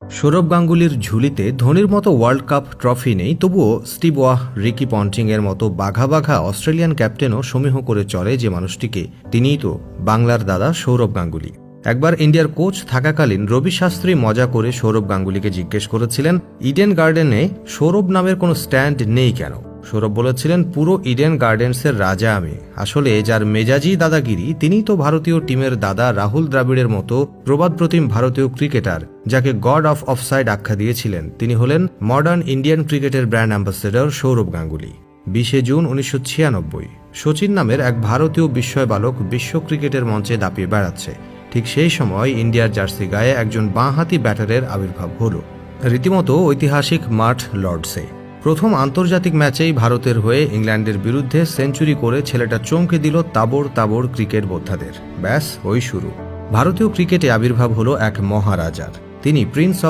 সৌরভ গাঙ্গুলির ঝুলিতে ধোনির মতো ওয়ার্ল্ড কাপ ট্রফি নেই, তবুও স্টিভ ওয়াহ, রিকি পন্টিংয়ের মতো বাঘা বাঘা অস্ট্রেলিয়ান ক্যাপ্টেনও সমীহ করে চলে যে মানুষটিকে, তিনিই তো বাংলার দাদা সৌরভ গাঙ্গুলি। একবার ইন্ডিয়ার কোচ থাকাকালীন রবি শাস্ত্রী মজা করে সৌরভ গাঙ্গুলিকে জিজ্ঞেস করেছিলেন, ইডেন গার্ডেনে সৌরভ নামের কোনো স্ট্যান্ড নেই কেন? সৌরভ বলেছিলেন, পুরো ইডেন গার্ডেন্সের রাজা আমি। আসলে যার মেজাজি দাদাগিরি, তিনিই তো ভারতীয় টিমের দাদা রাহুল দ্রাবিড়ের মতো প্রবাদপ্রতিম ভারতীয় ক্রিকেটার, যাকে গড অফ অফসাইড আখ্যা দিয়েছিলেন। তিনি হলেন মডার্ন ইন্ডিয়ান ক্রিকেটের brand ambassador Sourav Ganguly. 20 June 1996 Sachin নামের এক ভারতীয় বিস্ময় বালক বিশ্ব ক্রিকেটের মঞ্চে দাপিয়ে বেড়াচ্ছে। ঠিক সেই সময় ইন্ডিয়ার জার্সি গায়ে একজন বাঁহাতি ব্যাটারের আবির্ভাব হল, রীতিমতো ঐতিহাসিক মাঠ লর্ডসে। প্রথম আন্তর্জাতিক ম্যাচেই ভারতের হয়ে ইংল্যান্ডের বিরুদ্ধে সেঞ্চুরি করে ছেলেটা চমকে দিল তাবড় তাবড় ক্রিকেট বোদ্ধাদের। ব্যাস, ওই শুরু। ভারতীয় ক্রিকেটে আবির্ভাব হলো এক মহারাজার। তিনি প্রিন্স